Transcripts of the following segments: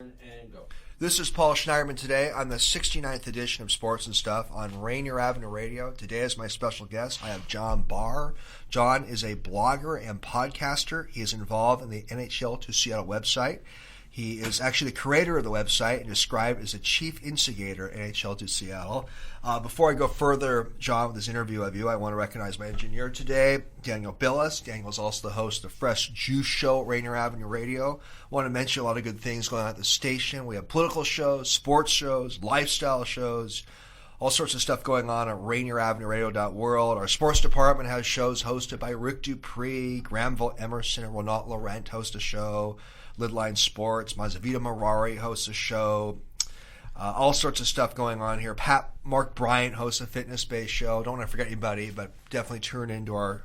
And go. This is Paul Schneiderman today on the 69th edition of Sports and Stuff on Rainier Avenue Radio. Today as my special guest, I have John Barr. John is a blogger and podcaster. He is involved in the NHL To Seattle website. He is actually the creator of the website and described as a chief instigator at NHL To Seattle. Before I go further, John, with this interview of you, I want to recognize my engineer today, Daniel Billis. Daniel is also the host of the Fresh Juice Show, Rainier Avenue Radio. I want to mention a lot of good things going on at the station. We have political shows, sports shows, lifestyle shows, all sorts of stuff going on at RainierAvenueRadio.world. Our sports department has shows hosted by Rick Dupree, Granville Emerson, and Ronald Laurent host a show. Lidline Sports, Mazavita Marari hosts a show. All sorts of stuff going on here. Mark Bryant hosts a fitness-based show. Don't want to forget anybody, but definitely tune into our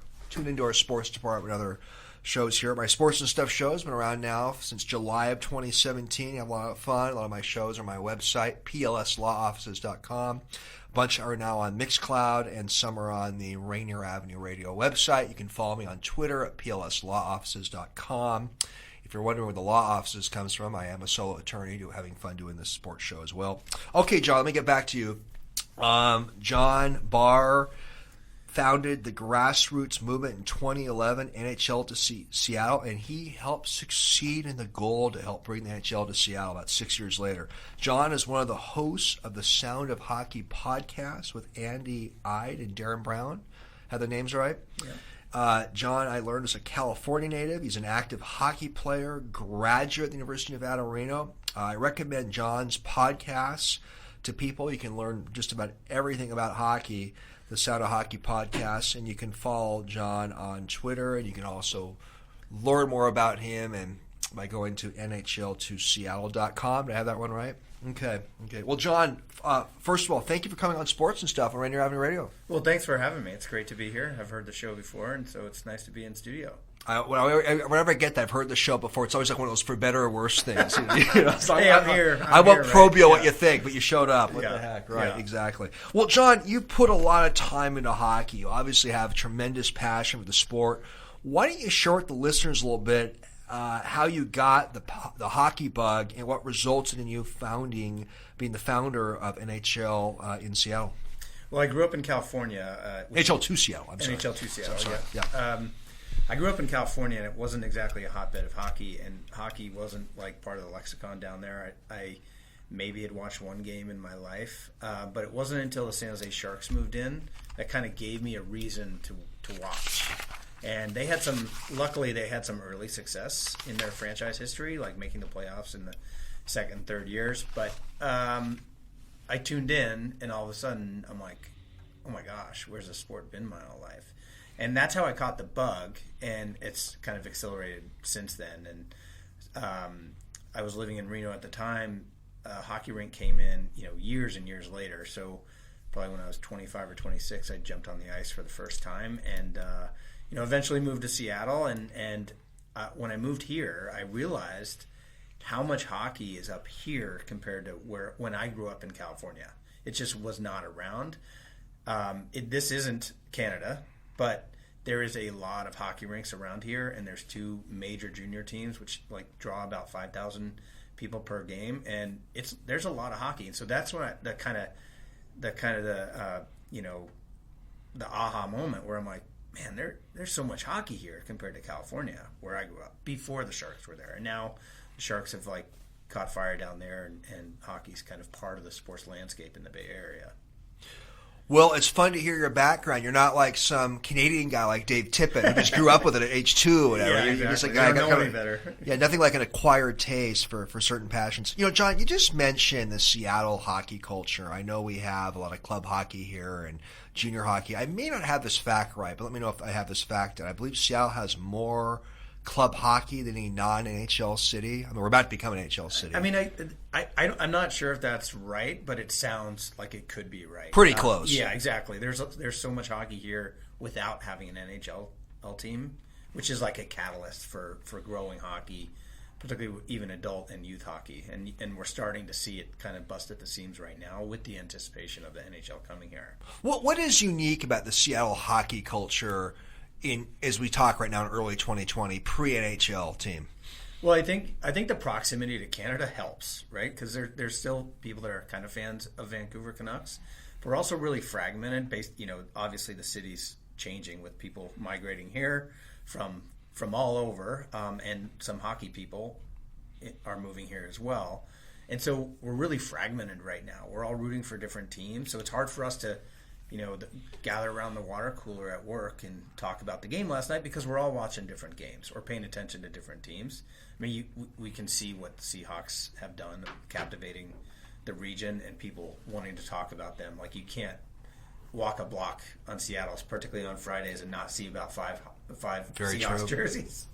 sports department and other shows here. My Sports and Stuff show has been around now since July of 2017. I have a lot of fun. A lot of my shows are on my website, plslawoffices.com. A bunch are now on Mixcloud, and some are on the Rainier Avenue Radio website. You can follow me on Twitter at plslawoffices.com. If you're wondering where the law offices comes from, I am a solo attorney having fun doing this sports show as well. Okay, John, let me get back to you. John Barr founded the grassroots movement in 2011, NHL To Seattle, and he helped succeed in the goal to help bring the NHL to Seattle about 6 years later. John is one of the hosts of the Sound of Hockey podcast with Andy Ide and Darren Brown. Have the names right? Yeah. John, I learned, is a California native. He's an active hockey player, graduate at the University of Nevada, Reno. I recommend John's podcasts to people. You can learn just about everything about hockey, the Sound of Hockey podcast, and you can follow John on Twitter, and you can also learn more about him and by going to NHLToSeattle.com. Did I have that one right? Okay. Well, John, first of all, thank you for coming on Sports and Stuff on Rainier Avenue Radio. Well, thanks for having me. It's great to be here. I've heard the show before, and so it's nice to be in studio. Whenever I get that, I've heard the show before. It's always like one of those for better or worse things. So I'm here. I won't probe right? you what you think, but you showed up. What yeah. the heck? Right, yeah. Exactly. Well, John, you put a lot of time into hockey. You obviously have tremendous passion for the sport. Why don't you share with the listeners a little bit how you got the hockey bug and what resulted in you being the founder of NHL in Seattle? Well, I grew up in California. NHL To Seattle. I'm sorry. NHL To Seattle. Sorry. Yeah. I grew up in California, and it wasn't exactly a hotbed of hockey, and hockey wasn't like part of the lexicon down there. I maybe had watched one game in my life, but it wasn't until the San Jose Sharks moved in that kind of gave me a reason to watch. And luckily they had some early success in their franchise history, like making the playoffs in the second, third years. But I tuned in, and all of a sudden I'm like, oh my gosh, where's the sport been my whole life? And that's how I caught the bug, and it's kind of accelerated since then. And I was living in Reno at the time. A hockey rink came in, years and years later. So probably when I was 25 or 26, I jumped on the ice for the first time, and eventually moved to Seattle. And when I moved here, I realized how much hockey is up here compared to when I grew up in California. It just was not around. This isn't Canada, but there is a lot of hockey rinks around here, and there's two major junior teams which draw about 5,000 people per game, and there's a lot of hockey. And so that's when the aha moment where I'm like, man, there's so much hockey here compared to California, where I grew up before the Sharks were there. And now the Sharks have caught fire down there, and hockey's kind of part of the sports landscape in the Bay Area. Well, it's fun to hear your background. You're not like some Canadian guy like Dave Tippett who just grew up with it at age 2 or whatever. Yeah, You're just a exactly. guy I don't know any better. Yeah, nothing like an acquired taste for certain passions. John, you just mentioned the Seattle hockey culture. I know we have a lot of club hockey here and junior hockey. I may not have this fact right, but let me know if I have this fact. I believe Seattle has more club hockey than any non-NHL city. I mean, we're about to become an NHL city. I mean, I'm not sure if that's right, but it sounds like it could be right. Pretty close. Yeah, exactly. There's so much hockey here without having an NHL team, which is like a catalyst for growing hockey, particularly even adult and youth hockey. And we're starting to see it kind of bust at the seams right now with the anticipation of the NHL coming here. What is unique about the Seattle hockey culture as we talk right now in early 2020, pre-NHL team? Well, I think the proximity to Canada helps, right? Because there's still people that are kind of fans of Vancouver Canucks. But we're also really fragmented. Based, obviously the city's changing with people migrating here from all over, and some hockey people are moving here as well. And so we're really fragmented right now. We're all rooting for different teams, so it's hard for us to, gather around the water cooler at work and talk about the game last night because we're all watching different games or paying attention to different teams. I mean, we can see what the Seahawks have done, captivating the region and people wanting to talk about them. Like, you can't walk a block on Seattle, particularly on Fridays, and not see about five Very Seahawks true. jerseys.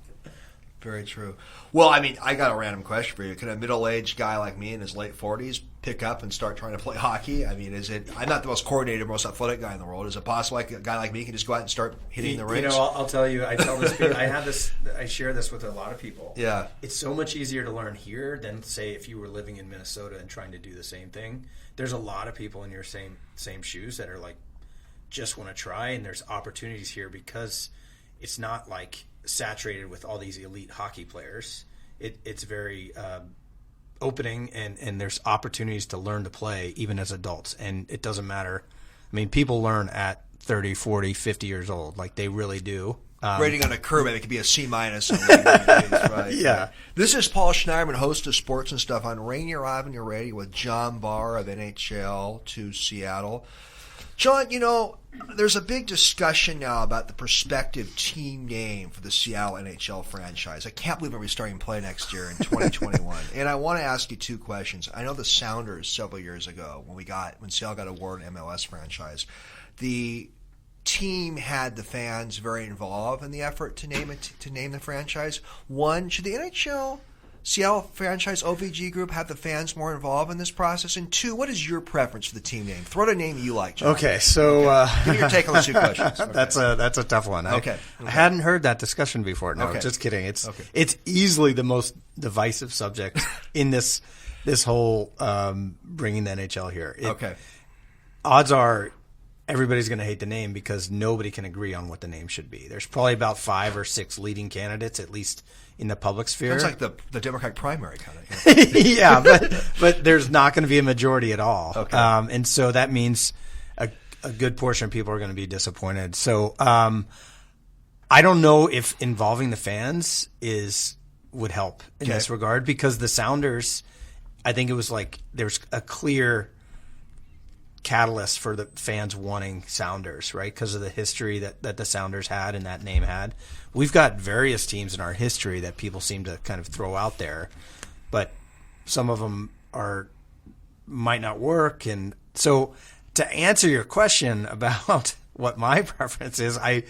Very true. Well, I mean, I got a random question for you. Can a middle-aged guy like me in his late 40s pick up and start trying to play hockey? I mean, I'm not the most coordinated, most athletic guy in the world. Is it possible like a guy like me can just go out and start hitting the rings? I'll tell you, I tell this, I share this with a lot of people. Yeah. It's so much easier to learn here than, say, if you were living in Minnesota and trying to do the same thing. There's a lot of people in your same shoes that are like, just want to try, and there's opportunities here because it's not like saturated with all these elite hockey players. It's very opening, and there's opportunities to learn to play even as adults, and it doesn't matter. I mean, people learn at 30, 40, 50 years old. Like, they really do. Rating on a curve, it could be a C-. Right? Yeah. This is Paul Schneiderman, host of Sports and Stuff on Rainier Avenue Radio with John Barr of NHL To Seattle. John, there's a big discussion now about the prospective team name for the Seattle NHL franchise. I can't believe we're starting play next year in 2021. And I want to ask you two questions. I know the Sounders several years ago, when Seattle got awarded an MLS franchise, the team had the fans very involved in the effort to name the franchise. One, should the NHL Seattle franchise OVG group have the fans more involved in this process? And two, what is your preference for the team name? Throw out a name you like, John. Okay, so give me your take on those two questions. Okay. That's a tough one. Okay. I hadn't heard that discussion before. No, Okay. just kidding. It's easily the most divisive subject in this whole bringing the NHL here. Odds are everybody's going to hate the name because nobody can agree on what the name should be. There's probably about 5 or 6 leading candidates, at least in the public sphere. Sounds like the Democratic primary kind of. Yeah, but there's not going to be a majority at all. Okay. And so that means a good portion of people are going to be disappointed. So I don't know if involving the fans would help in this regard, because the Sounders, I think it was like there's a clear catalyst for the fans wanting Sounders, right? Because of the history that the Sounders had and that name had. We've got various teams in our history that people seem to kind of throw out there, but some of them might not work. And so to answer your question about what my preference is, I've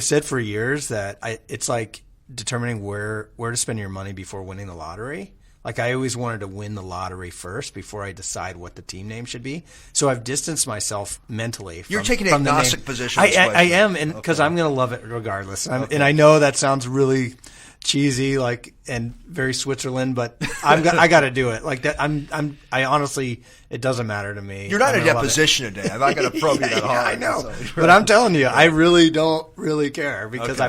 said for years that it's like determining where to spend your money before winning the lottery. Like, I always wanted to win the lottery first before I decide what the team name should be. So I've distanced myself mentally from, You're taking an from the agnostic name. position. I am, and because I'm going to love it regardless. And I know that sounds really cheesy, and very Switzerland, but I got to do it. Like that, I honestly, it doesn't matter to me. You're not in a deposition today. I'm not going to probe you that hard. I know, but I'm telling you, I really don't really care because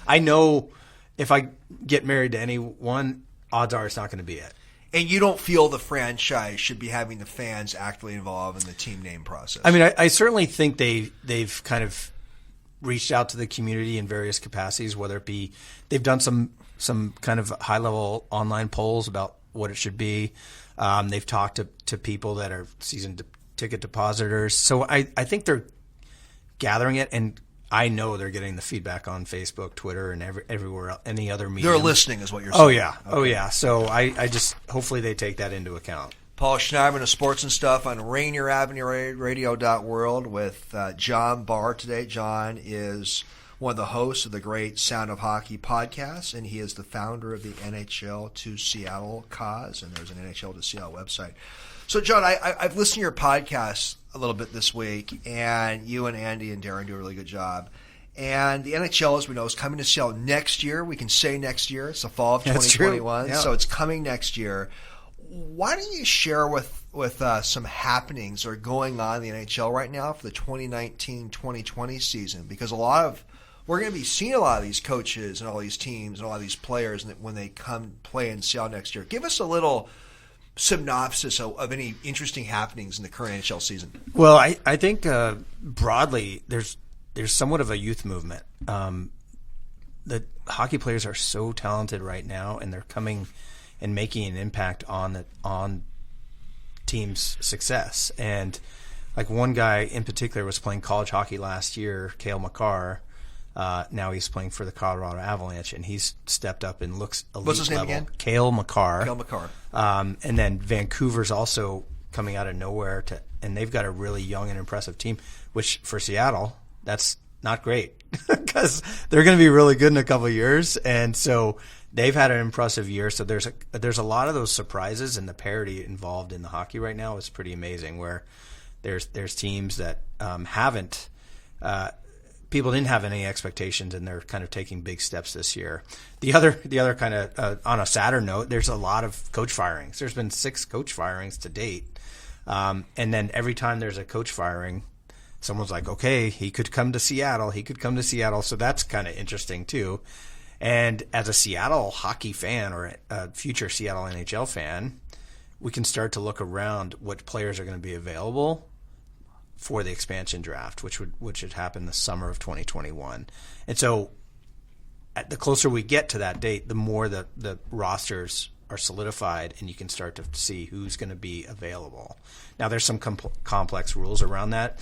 I know if I get married to anyone, odds are it's not going to be it. And you don't feel the franchise should be having the fans actively involved in the team name process? I mean, I certainly think they've kind of reached out to the community in various capacities, whether it be they've done some kind of high-level online polls about what it should be. They've talked to people that are season ticket depositors. So I think they're gathering it, and I know they're getting the feedback on Facebook, Twitter, and everywhere else, any other media. They're listening is what you're saying. Oh, yeah. Okay. Oh, yeah. So I just hopefully they take that into account. Paul Schneiderman of Sports and Stuff on Rainier Avenue Radio.world with John Barr today. John is one of the hosts of the great Sound of Hockey podcast, and he is the founder of the NHL To Seattle cause, and there's an NHL To Seattle website. So, John, I've listened to your podcast a little bit this week, and you and Andy and Darren do a really good job. And the NHL, as we know, is coming to Seattle next year. We can say next year. It's the fall of 2021, so it's coming next year. Why don't you share with some happenings that are going on in the NHL right now for the 2019-2020 season? Because a lot of we're going to be seeing a lot of these coaches and all these teams and a lot of these players when they come play in Seattle next year. Give us a little synopsis of any interesting happenings in the current NHL season. Well, I think broadly there's somewhat of a youth movement. The hockey players are so talented right now, and they're coming and making an impact on teams' success. And like one guy in particular was playing college hockey last year, Cale Makar. Now he's playing for the Colorado Avalanche, and he's stepped up and looks elite. What's his name level. again? Cale Makar. Cale Makar. And then Vancouver's also coming out of nowhere, and they've got a really young and impressive team, which for Seattle, that's not great because they're going to be really good in a couple of years. And so they've had an impressive year. So there's a lot of those surprises, and the parity involved in the hockey right now is pretty amazing, where there's teams that haven't people didn't have any expectations, and they're kind of taking big steps this year. The other kind of on a sadder note, there's a lot of coach firings. There's been 6 coach firings to date, and then every time there's a coach firing, someone's like, okay, he could come to Seattle. He could come to Seattle. So that's kind of interesting too. And as a Seattle hockey fan or a future Seattle NHL fan, we can start to look around what players are going to be available for the expansion draft, which would happen the summer of 2021. And so the closer we get to that date, the more the rosters are solidified, and you can start to see who's going to be available. Now, there's some complex rules around that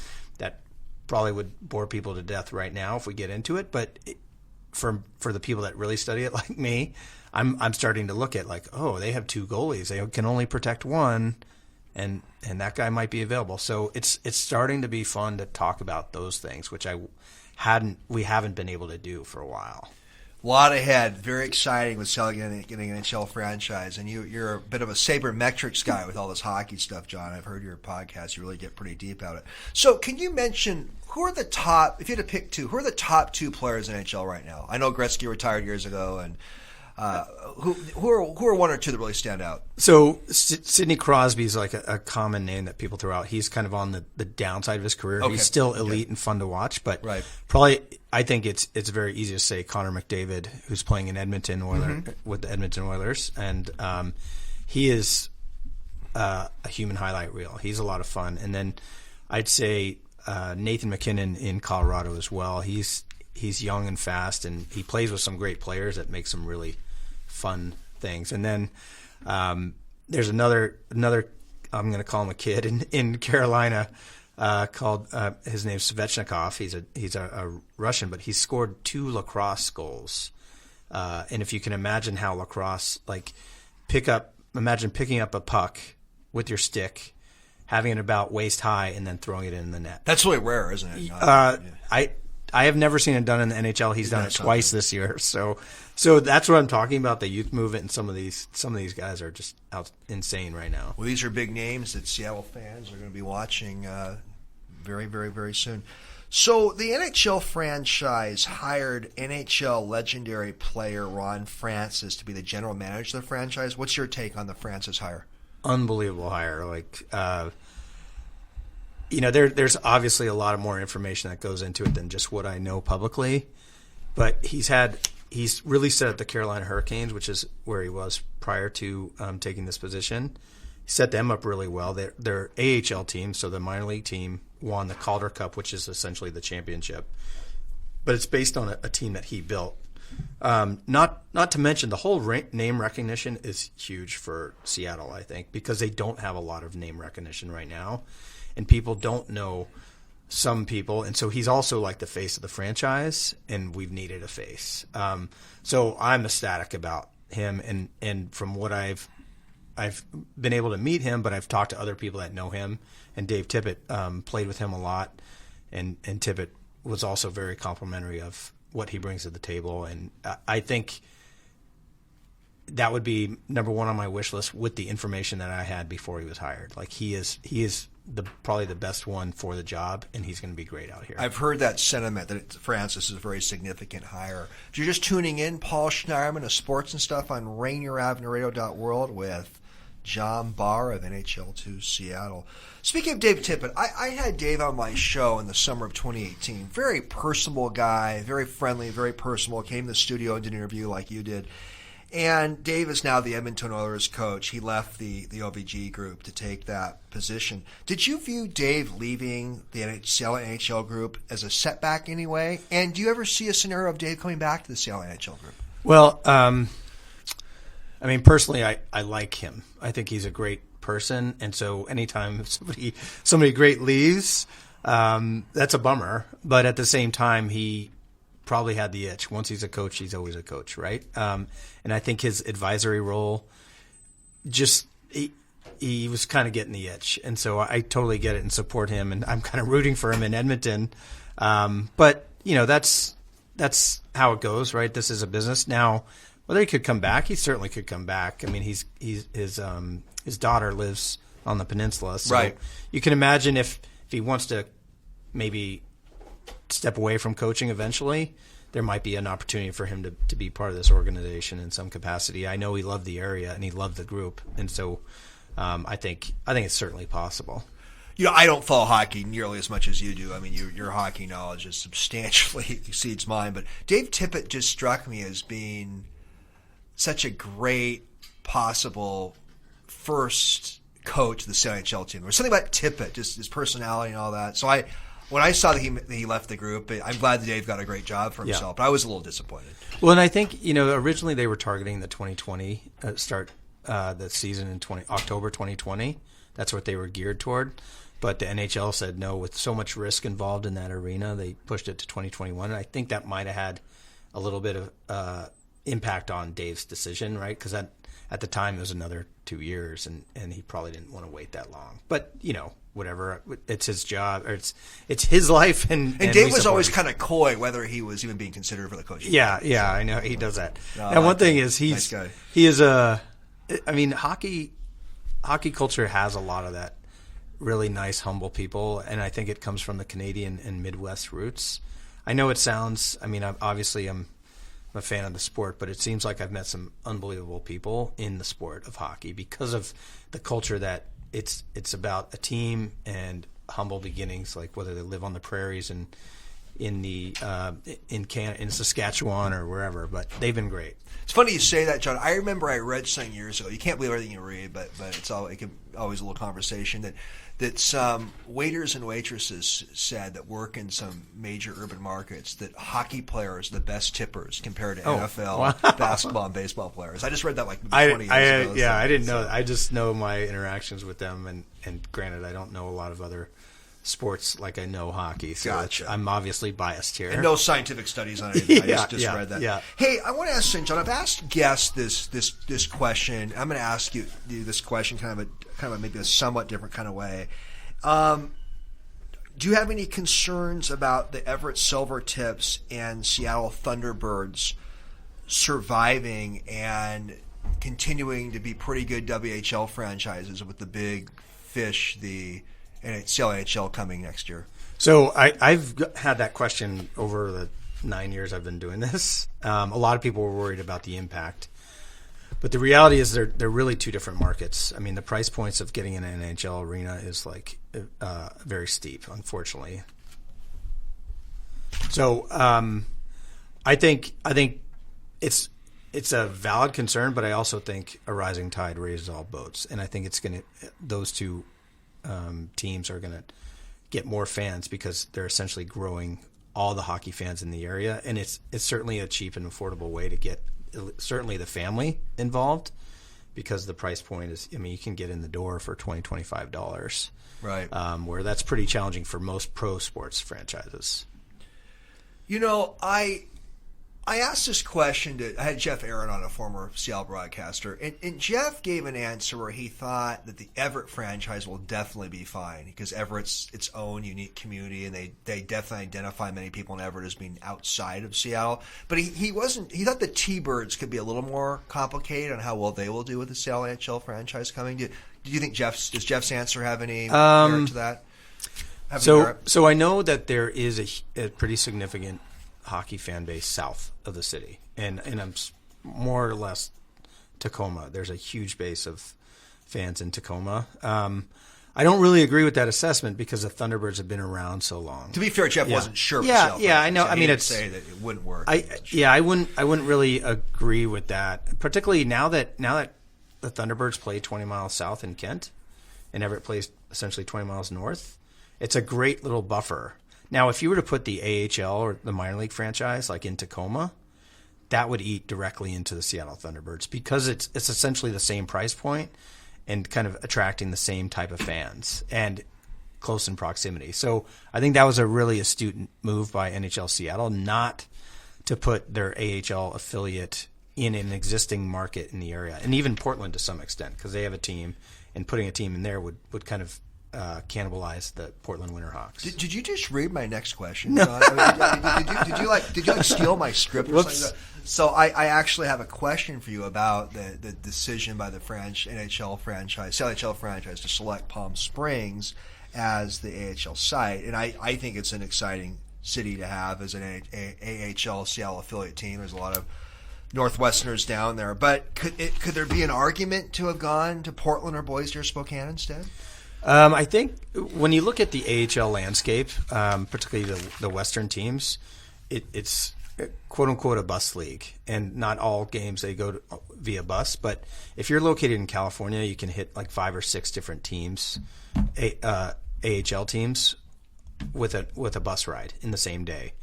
probably would bore people to death right now if we get into it. But for the people that really study it, like me, I'm starting to look at like, oh, they have 2 goalies. They can only protect one, and that guy might be available. So it's starting to be fun to talk about those things, which we haven't been able to do for a while. A lot ahead. Very exciting with selling getting an NHL franchise. And you're a bit of a sabermetrics guy with all this hockey stuff, John. I've heard your podcast. You really get pretty deep at it. So can you mention who are the top, if you had to pick 2, who are the top 2 players in NHL right now? I know Gretzky retired years ago, and who are 1 or 2 that really stand out? So Sidney Crosby's like a common name that people throw out. He's kind of on the downside of his career. Okay. He's still elite and fun to watch, but probably I think it's very easy to say Connor McDavid, who's playing in Edmonton with the Edmonton Oilers, and he is a human highlight reel. He's a lot of fun. And then I'd say Nathan McKinnon in Colorado as well. He's young and fast, and he plays with some great players that make some really fun things. And then there's another I'm going to call him a kid in Carolina called his name's Svechnikov. He's a Russian, but he's scored 2 lacrosse goals. And if you can imagine how lacrosse, like imagine picking up a puck with your stick, having it about waist high, and then throwing it in the net. That's really rare, isn't it? I have never seen it done in the NHL. He's done it twice this year. So that's what I'm talking about, the youth movement, and some of these guys are just insane right now. Well, these are big names that Seattle fans are going to be watching very, very, very soon. So the NHL franchise hired NHL legendary player Ron Francis to be the general manager of the franchise. What's your take on the Francis hire? Unbelievable hire. There's obviously a lot of more information that goes into it than just what I know publicly, but he's really set at the Carolina Hurricanes, which is where he was prior to taking this position. He set them up really well. Their AHL team, so the minor league team, won the Calder Cup, which is essentially the championship, but it's based on a team that he built. Not to mention the whole name recognition is huge for Seattle, I think, because they don't have a lot of name recognition right now. And people don't know some people, and so he's also like the face of the franchise, and we've needed a face. So I'm ecstatic about him, and from what I've been able to meet him, but I've talked to other people that know him, and Dave Tippett played with him a lot, and Tippett was also very complimentary of what he brings to the table, and I think that would be number 1 on my wish list with the information that I had before he was hired. Like he is probably the best one for the job, and he's going to be great out here. I've heard that sentiment that Francis is a very significant hire. If you're just tuning in, Paul Schneiderman of Sports and Stuff on RainierAvenueRadio.world with John Barr of NHL To Seattle. Speaking of Dave Tippett, I had Dave on my show in the summer of 2018. Very personable guy, very friendly, very personable. Came to the studio and did an interview like you did. And Dave is now the Edmonton Oilers coach. He left the OVG group to take that position. Did you view Dave leaving the Seattle NHL group as a setback anyway? And do you ever see a scenario of Dave coming back to the Seattle NHL group? Well, I mean, personally, I like him. I think he's a great person, and so anytime somebody great leaves, that's a bummer. But at the same time, he probably had the itch. Once he's a coach, he's always a coach, right? And I think his advisory role, he was kind of getting the itch, and so I totally get it and support him, and I'm kind of rooting for him in Edmonton. But that's how it goes, right? This is a business now. Whether he could come back, he certainly could come back. I mean, his daughter lives on the peninsula, so right. You can imagine if he wants to maybe step away from coaching eventually, there might be an opportunity for him to be part of this organization in some capacity. I know he loved the area and he loved the group, and so I think it's certainly possible. I don't follow hockey nearly as much as you do. I mean, your hockey knowledge is substantially exceeds mine. But Dave Tippett just struck me as being such a great possible first coach of the NHL team. There's something about Tippett, just his personality and all that. So when I saw that he left the group, I'm glad that Dave got a great job for himself. But I was a little disappointed. Well, and I think originally they were targeting the 2020 start the season in October 2020. That's what they were geared toward. But the NHL said no, with so much risk involved in that arena, they pushed it to 2021. And I think that might have had a little bit of impact on Dave's decision, right? Because at the time it was another 2 years, and he probably didn't want to wait that long. But whatever, it's his job, or it's his life, and Dave was always kind of coy whether he was even being considered for the coaching. Yeah, I know he does that. And one thing is he is I mean, hockey culture has a lot of that really nice, humble people, and I think it comes from the Canadian and Midwest roots. I know it sounds. I mean, obviously I'm a fan of the sport, but it seems like I've met some unbelievable people in the sport of hockey because of the culture that it's about a team and humble beginnings, like whether they live on the prairies and in Saskatchewan or wherever. But they've been great. It's funny you say that, John. I remember I read something years ago. You can't believe everything you read, but it can always a little conversation that some waiters and waitresses said that work in some major urban markets that hockey players are the best tippers compared to NFL basketball and baseball players. I just read that 20 years ago. Yeah, I didn't know that. I just know my interactions with them, and granted, I don't know a lot of other sports like I know hockey, so gotcha. I'm obviously biased here. And no scientific studies on anything. I just read that. Yeah. Hey, I want to ask John. I've asked guests this question. I'm going to ask you this question kind of maybe a somewhat different kind of way. Do you have any concerns about the Everett Silvertips and Seattle Thunderbirds surviving and continuing to be pretty good WHL franchises with the big fish, the NHL coming next year? So I've had that question over the 9 years I've been doing this. A lot of people were worried about the impact. But the reality is they're really two different markets. I mean, the price points of getting an NHL arena is very steep, unfortunately. So I think it's a valid concern, but I also think a rising tide raises all boats, and I think those two teams are going to get more fans because they're essentially growing all the hockey fans in the area, and it's certainly a cheap and affordable way to get certainly the family involved, because the price point is, I mean, you can get in the door for $20-$25, right? Where that's pretty challenging for most pro sports franchises. I asked this question I had Jeff Aaron on, a former Seattle broadcaster, and Jeff gave an answer where he thought that the Everett franchise will definitely be fine because Everett's its own unique community, and they definitely identify many people in Everett as being outside of Seattle. But he thought the T-Birds could be a little more complicated on how well they will do with the Seattle NHL franchise coming. Do you think does Jeff's answer have any merit to that? So I know that there is a pretty significant hockey fan base south of the city, and I'm more or less Tacoma. There's a huge base of fans in Tacoma. I don't really agree with that assessment because the Thunderbirds have been around so long. To be fair, Jeff wasn't sure. Yeah, I know. I mean, didn't say that it wouldn't work. I wouldn't really agree with that, particularly now that the Thunderbirds play 20 miles south in Kent, and Everett plays essentially 20 miles north. It's a great little buffer. Now, if you were to put the AHL or the minor league franchise like in Tacoma, that would eat directly into the Seattle Thunderbirds because it's essentially the same price point and kind of attracting the same type of fans and close in proximity. So I think that was a really astute move by NHL Seattle not to put their AHL affiliate in an existing market in the area, and even Portland to some extent because they have a team, and putting a team in there would kind of cannibalize the Portland Winterhawks. Did you just read my next question? No. Did you steal my script or something? So I actually have a question for you about the decision by the NHL franchise to select Palm Springs as the AHL site, and I think it's an exciting city to have as an AHL Seattle affiliate team. There's a lot of Northwesterners down there, but could there be an argument to have gone to Portland or Boise or Spokane instead? I think when you look at the AHL landscape, particularly the Western teams, it's quote unquote a bus league, and not all games they go via bus. But if you're located in California, you can hit like 5 or 6 different teams, AHL teams, with a bus ride in the same day,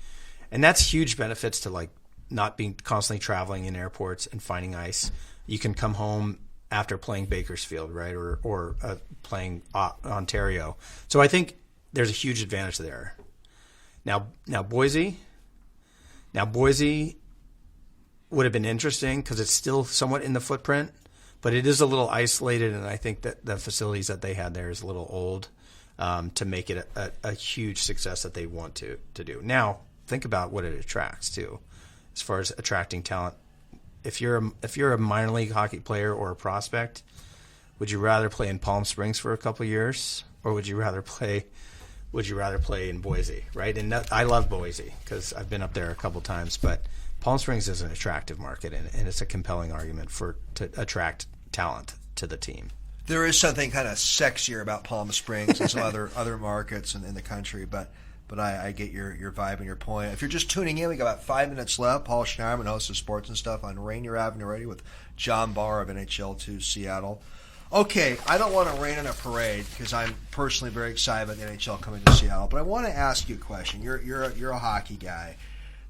and that's huge benefits to like not being constantly traveling in airports and finding ice. You can come home after playing Bakersfield, right, or playing Ontario. So I think there's a huge advantage there. Now Boise would have been interesting because it's still somewhat in the footprint, but it is a little isolated, and I think that the facilities that they had there is a little old to make it a huge success that they want to do. Now, think about what it attracts too, as far as attracting talent. If you're a minor league hockey player or a prospect, would you rather play in Palm Springs for a couple of years, or would you rather play in Boise, right? And I love Boise because I've been up there a couple of times, but Palm Springs is an attractive market, and it's a compelling argument to attract talent to the team. There is something kind of sexier about Palm Springs and some other markets in the country, but I get your vibe and your point. If you're just tuning in, we got about 5 minutes left. Paul Schneiderman, host of Sports and Stuff on Rainier Avenue Radio with John Barr of NHL To Seattle. Okay, I don't want to rain on a parade because I'm personally very excited about the NHL coming to Seattle, but I want to ask you a question. You're a hockey guy.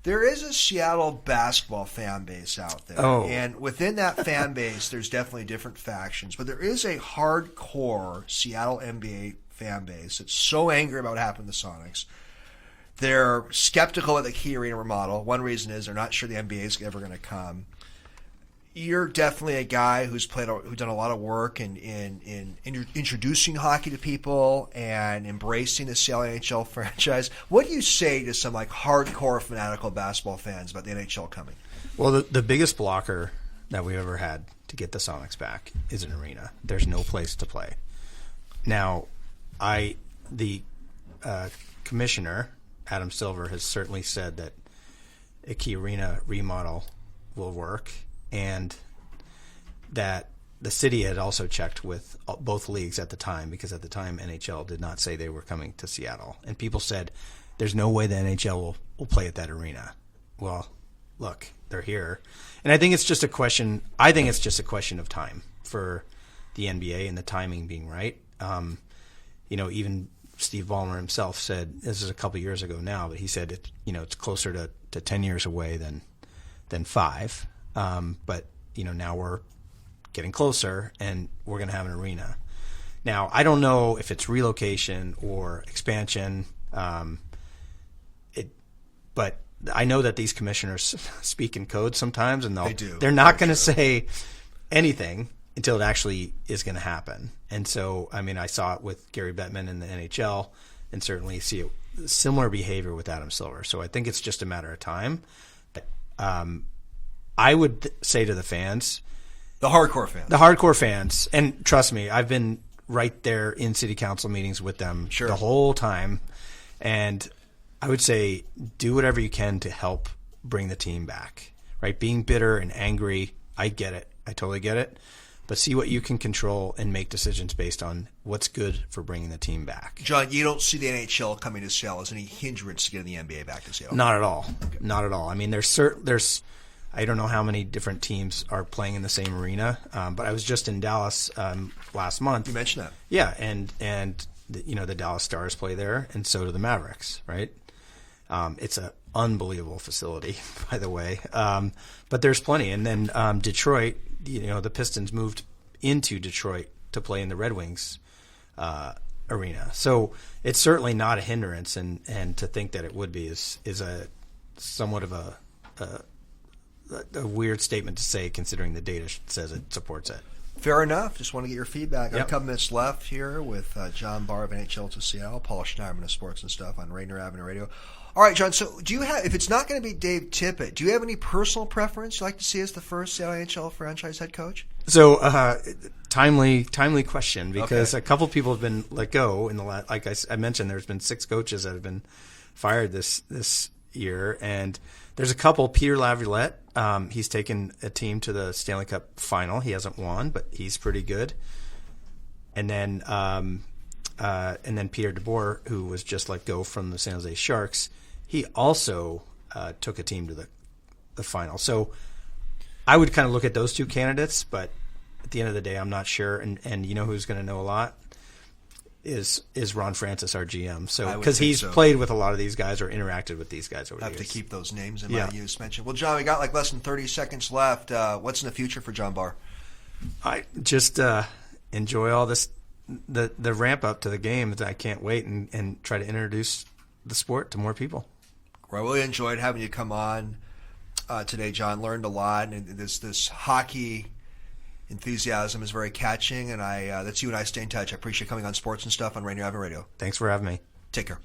There is a Seattle basketball fan base out there, and within that fan base, there's definitely different factions, but there is a hardcore Seattle NBA fan base that's so angry about what happened to the Sonics. They're skeptical of the Key Arena remodel. One reason is they're not sure the NBA is ever going to come. You're definitely a guy who's done a lot of work in introducing hockey to people and embracing the Seattle NHL franchise. What do you say to some like hardcore fanatical basketball fans about the NHL coming? Well, the biggest blocker that we've ever had to get the Sonics back is an arena. There's no place to play. Now, the commissioner, Adam Silver, has certainly said that a Key Arena remodel will work, and that the city had also checked with both leagues at the time, because at the time NHL did not say they were coming to Seattle. And people said, there's no way the NHL will play at that arena. Well, look, they're here. And I think it's just a question of time for the NBA and the timing being right. Even Steve Ballmer himself said, this is a couple years ago now, but he said it's closer to 10 years away than 5. But now we're getting closer, and we're going to have an arena. Now, I don't know if it's relocation or expansion, but I know that these commissioners speak in code sometimes, and they're not going to say anything until it actually is going to happen. And so, I saw it with Gary Bettman in the NHL, and certainly see similar behavior with Adam Silver. So I think it's just a matter of time. I would say to the fans, the hardcore fans, and trust me, I've been right there in city council meetings with them the whole time, and I would say do whatever you can to help bring the team back. Right, being bitter and angry, I get it, I totally get it. but see what you can control and make decisions based on what's good for bringing the team back. John, you don't see the NHL coming to Seattle as any hindrance to getting the NBA back to Seattle? Not at all. Okay. Not at all. I mean, there's I don't know how many different teams are playing in the same arena, but I was just in Dallas last month. You mentioned that. Yeah, and the Dallas Stars play there, and so do the Mavericks, right? It's an unbelievable facility, by the way. But there's plenty. And then Detroit, the Pistons moved into Detroit to play in the Red Wings arena. So it's certainly not a hindrance, and to think that it would be is a somewhat of a weird statement to say, considering the data says it supports it. Fair enough. Just want to get your feedback. Yep. A couple minutes left here with John Barr of NHL To Seattle, Paul Schneiderman of Sports and Stuff on Rainier Avenue Radio. All right, John, so do you have, if it's not going to be Dave Tippett, do you have any personal preference you'd like to see as the first Seattle NHL franchise head coach? So, timely question, because a couple people have been let go in the last, like I mentioned, there's been 6 coaches that have been fired this year, and there's a couple. Peter Laviolette, he's taken a team to the Stanley Cup final. He hasn't won, but he's pretty good. And then Peter DeBoer, who was just let go from the San Jose Sharks, he also took a team to the final. So I would kind of look at those 2 candidates, but at the end of the day, I'm not sure. And you know who's going to know a lot is Ron Francis, our GM. So because he's played with a lot of these guys or interacted with these guys over the years. Have to keep those names in mind you just mentioned. Well, John, we got like less than 30 seconds left. What's in the future for John Barr? I just enjoy all this, the ramp up to the game. I can't wait and try to introduce the sport to more people. I really enjoyed having you come on today, John. Learned a lot, and this hockey enthusiasm is very catching, and that's you and I stay in touch. I appreciate coming on Sports and Stuff on Rainier Avenue Radio. Thanks for having me. Take care.